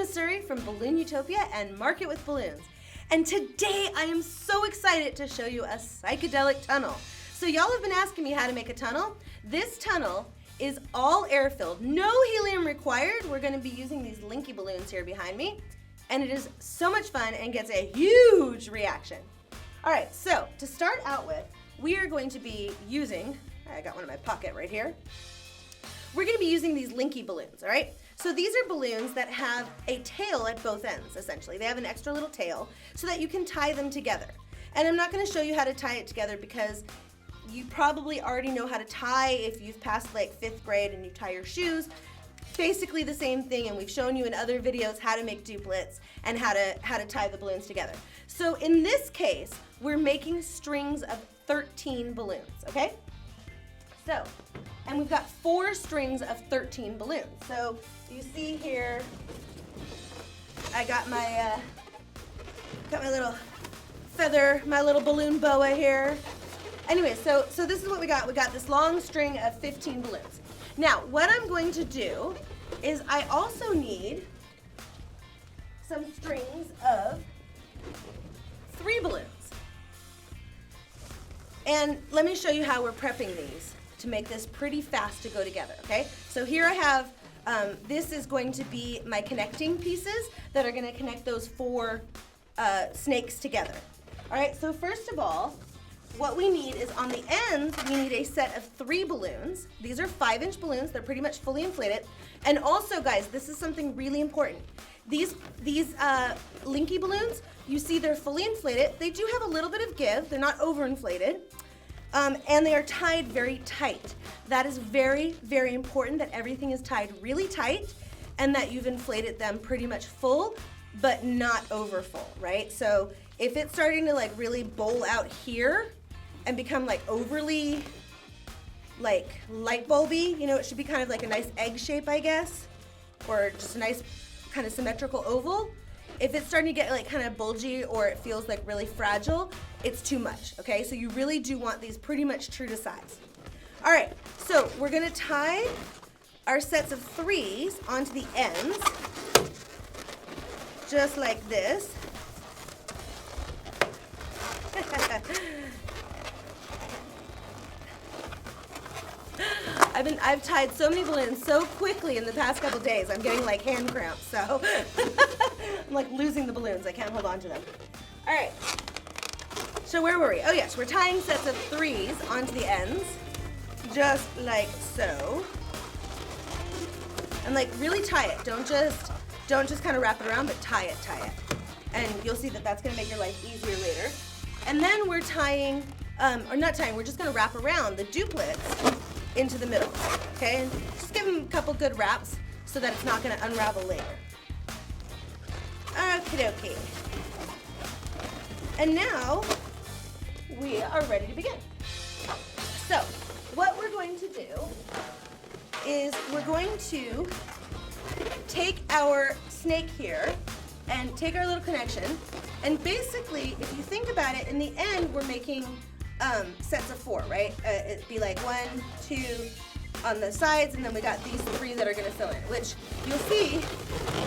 Missouri from Balloon Utopia and Market with Balloons. And today I am so excited to show you a psychedelic tunnel. So y'all have been asking me how to make a tunnel. This tunnel is all air-filled, no helium required. We're gonna be using these Linky balloons here behind me. And it is so much fun and gets a huge reaction. All right, so to start out with, we are going to be using, I got one in my pocket right here. We're gonna be using these Linky balloons, all right? So these are balloons that have a tail at both ends, essentially. They have an extra little tail so that you can tie them together. And I'm not gonna show you how to tie it together because you probably already know how to tie if you've passed like 5th grade and you tie your shoes. Basically the same thing, and we've shown you in other videos how to make duplets and how to tie the balloons together. So in this case, we're making strings of 13 balloons, okay? So, and we've got 4 strings of 13 balloons. So you see here, I got my little feather, my little balloon boa here. Anyway, so this is what we got. We got this long string of 15 balloons. Now, what I'm going to do is I also need some strings of 3 balloons. And let me show you how we're prepping these to make this pretty fast to go together, okay? So here I have, this is going to be my connecting pieces that are gonna connect those 4 snakes together. All right, so first of all, what we need is on the ends, we need a set of 3 balloons. These are 5-inch balloons, they're pretty much fully inflated. And also guys, this is something really important. These Linky balloons, you see they're fully inflated. They do have a little bit of give, they're not overinflated. And they are tied very tight. That is very, very important that everything is tied really tight and that you've inflated them pretty much full, but not over full, right? So if it's starting to like really bowl out here and become like overly like light bulby, you know, it should be kind of like a nice egg shape, I guess, or just a nice kind of symmetrical oval. If it's starting to get like kind of bulgy or it feels like really fragile, it's too much, okay? So you really do want these pretty much true to size. All right, so we're gonna tie our sets of 3s onto the ends, just like this. I've tied so many balloons so quickly in the past couple days, I'm getting like hand cramps, so I'm like losing the balloons, I can't hold on to them. All right, so where were we? Oh yes, we're tying sets of 3s onto the ends, just like so. And like really tie it, don't just kind of wrap it around, but tie it. And you'll see that that's gonna make your life easier later. And then we're tying, or not tying, we're just gonna wrap around the duplets into the middle, okay? And just give them a couple good wraps so that it's not gonna unravel later. Okie dokie. And now we are ready to begin. So what we're going to do is we're going to take our snake here and take our little connection, and basically, if you think about it, in the end, we're making sets of 4, right? It'd be like 1, 2 on the sides, and then we got these 3 that are gonna fill in, which you'll see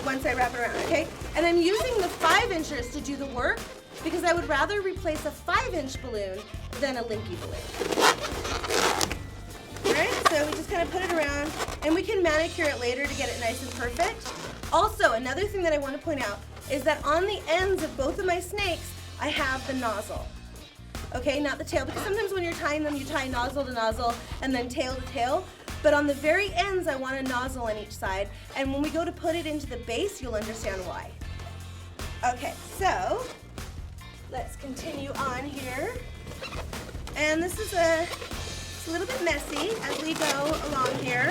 once I wrap it around, okay? And I'm using the 5-inchers to do the work because I would rather replace a 5-inch balloon than a Linky balloon. All right, so we just kind of put it around, and we can manicure it later to get it nice and perfect. Also, another thing that I want to point out is that on the ends of both of my snakes, I have the nozzle. Okay, not the tail, because sometimes when you're tying them, you tie nozzle to nozzle and then tail to tail. But on the very ends, I want a nozzle on each side. And when we go to put it into the base, you'll understand why. Okay, so let's continue on here. And this is it's a little bit messy as we go along here.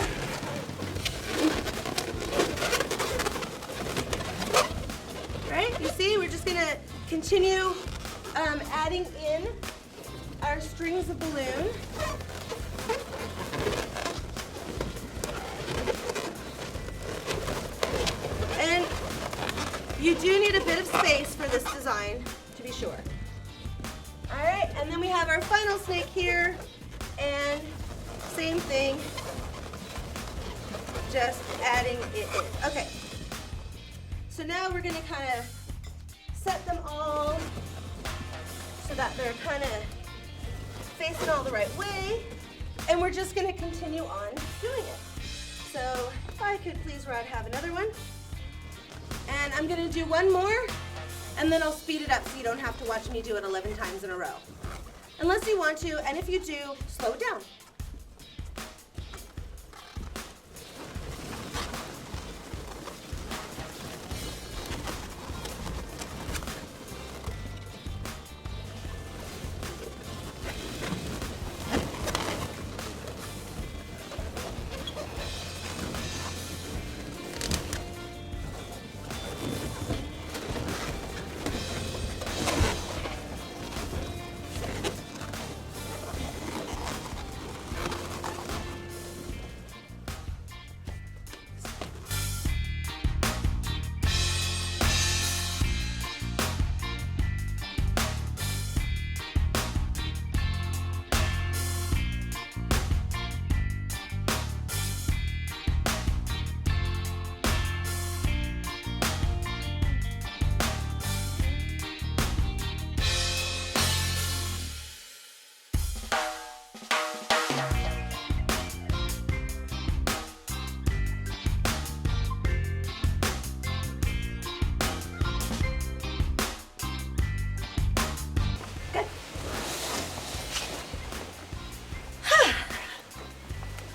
Right, you see, we're just gonna continue adding in our strings of balloon. And you do need a bit of space for this design, to be sure. All right, and then we have our final snake here, and same thing, just adding it in. Okay, so So now we're gonna kind of set them all so that they're kind of facing all the right way. And we're just gonna continue on doing it. So if I could please, Rod, have another one. And I'm gonna do one more, and then I'll speed it up so you don't have to watch me do it 11 times in a row. Unless you want to, and if you do, slow it down.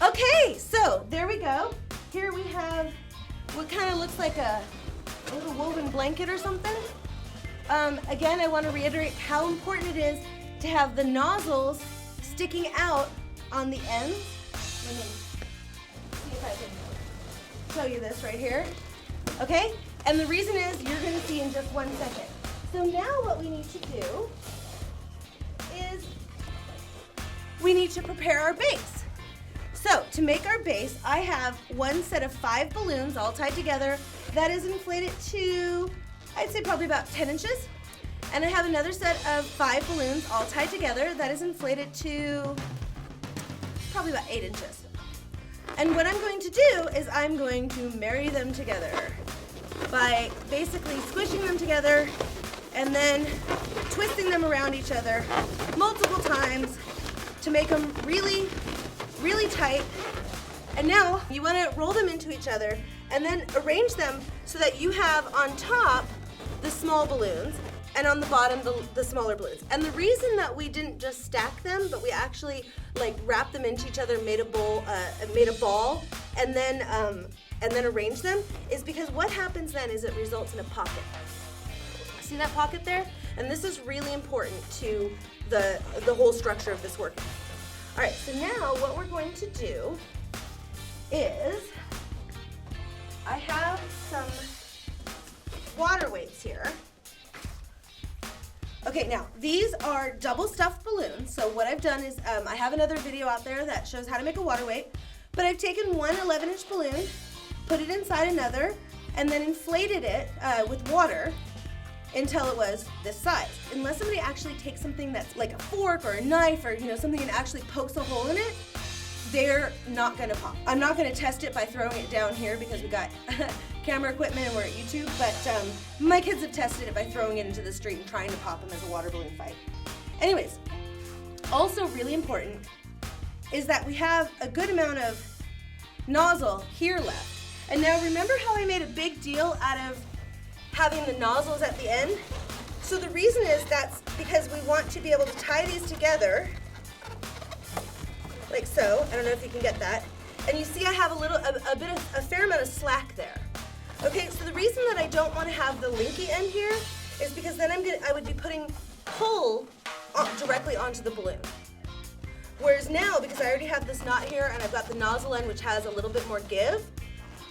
Okay, so there we go. Here we have what kind of looks like a little woven blanket or something. Again, I want to reiterate how important it is to have the nozzles sticking out on the ends. Let me see if I can show you this right here. Okay, and the reason is you're going to see in just 1 second. So now what we need to do is we need to prepare our base. So to make our base, I have one set of 5 balloons all tied together that is inflated to, I'd say probably about 10 inches. And I have another set of 5 balloons all tied together that is inflated to probably about 8 inches. And what I'm going to do is I'm going to marry them together by basically squishing them together and then twisting them around each other multiple times to make them really tight. And now you want to roll them into each other and then arrange them so that you have on top the small balloons and on the bottom the smaller balloons. And the reason that we didn't just stack them, but we actually like wrapped them into each other, made a ball, and then arranged them is because what happens then is it results in a pocket. See that pocket there? And this is really important to the whole structure of this workout. All right, so now what we're going to do is I have some water weights here. Okay, now these are double stuffed balloons. So what I've done is I have another video out there that shows how to make a water weight, but I've taken one 11-inch balloon, put it inside another, and then inflated it with water until it was this size. Unless somebody actually takes something that's like a fork or a knife or something and actually pokes a hole in it, they're not gonna pop. I'm not gonna test it by throwing it down here because we got camera equipment and we're at YouTube, but my kids have tested it by throwing it into the street and trying to pop them as a water balloon fight. Anyways, also really important is that we have a good amount of nozzle here left. And now remember how I made a big deal out of having the nozzles at the end? So the reason is that's because we want to be able to tie these together like so. I don't know if you can get that. And you see I have a fair amount of slack there. Okay, so the reason that I don't want to have the linky end here is because then I would be putting pull directly onto the balloon. Whereas now, because I already have this knot here and I've got the nozzle end which has a little bit more give,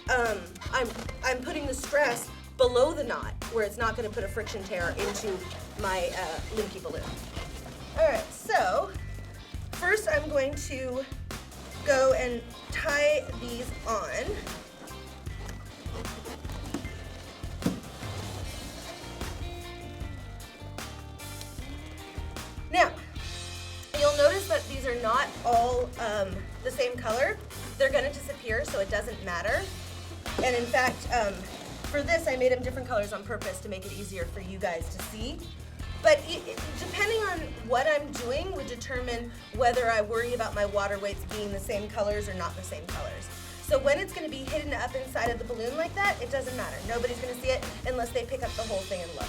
I'm putting the stress below the knot where it's not going to put a friction tear into my linky balloon. All right, so first I'm going to go and tie these on. Now, you'll notice that these are not all the same color. They're going to disappear, so it doesn't matter. And in fact, For this, I made them different colors on purpose to make it easier for you guys to see. But depending on what I'm doing would determine whether I worry about my water weights being the same colors or not the same colors. So when it's going to be hidden up inside of the balloon like that, it doesn't matter. Nobody's going to see it unless they pick up the whole thing and look.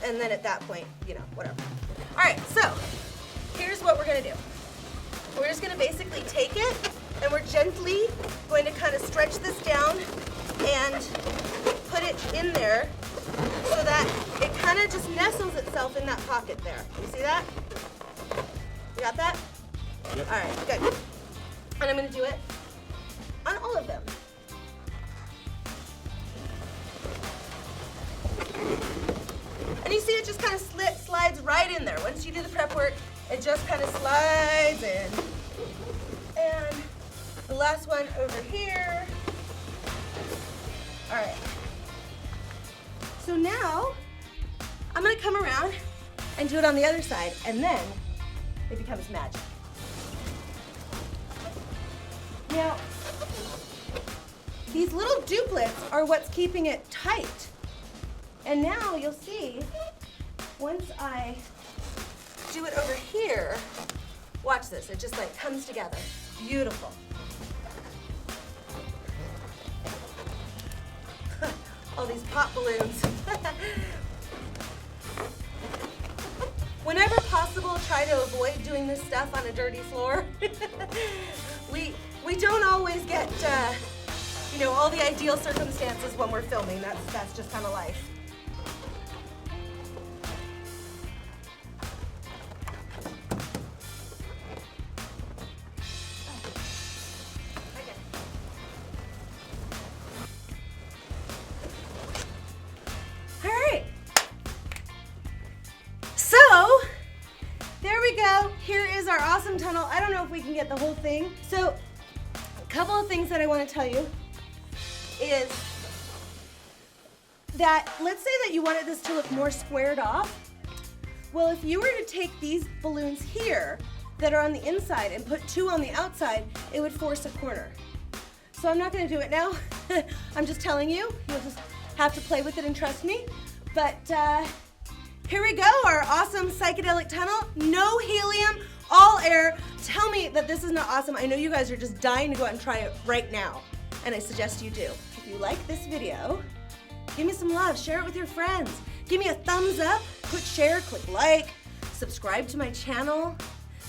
And then at that point, you know, whatever. All right, so here's what we're going to do. We're just going to basically take it and we're gently going to kind of stretch this down and put it in there so that it kind of just nestles itself in that pocket there. You see that? You got that? Yep. All right, good. And I'm going to do it on all of them. And you see it just kind of slides right in there. Once you do the prep work, it just kind of slides in. And the last one over here. All right. So now, I'm gonna come around and do it on the other side, and then it becomes magic. Now, these little duplets are what's keeping it tight. And now you'll see, once I do it over here, watch this, it just like comes together. Beautiful. All these pop balloons. Whenever possible, try to avoid doing this stuff on a dirty floor. We don't always get, you know, all the ideal circumstances when we're filming. That's just kind of life. Here is our awesome tunnel. I don't know if we can get the whole thing. So, a couple of things that I want to tell you is that, let's say that you wanted this to look more squared off. Well, if you were to take these balloons here that are on the inside and put two on the outside, it would force a corner. So I'm not going to do it now. I'm just telling you. You'll just have to play with it and trust me. But here we go, our awesome psychedelic tunnel. No helium, all air. Tell me that this is not awesome. I know you guys are just dying to go out and try it right now, and I suggest you do. If you like this video, give me some love, share it with your friends. Give me a thumbs up, click share, click like, subscribe to my channel,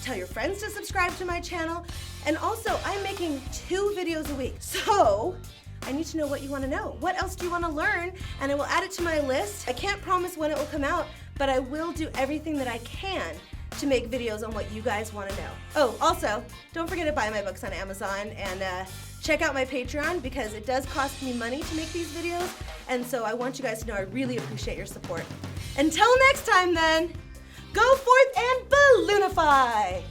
tell your friends to subscribe to my channel, and also I'm making 2 videos a week. So I need to know what you want to know. What else do you want to learn? And I will add it to my list. I can't promise when it will come out, but I will do everything that I can to make videos on what you guys want to know. Oh, also, don't forget to buy my books on Amazon and check out my Patreon because it does cost me money to make these videos, and so I want you guys to know I really appreciate your support. Until next time then, go forth and balloonify!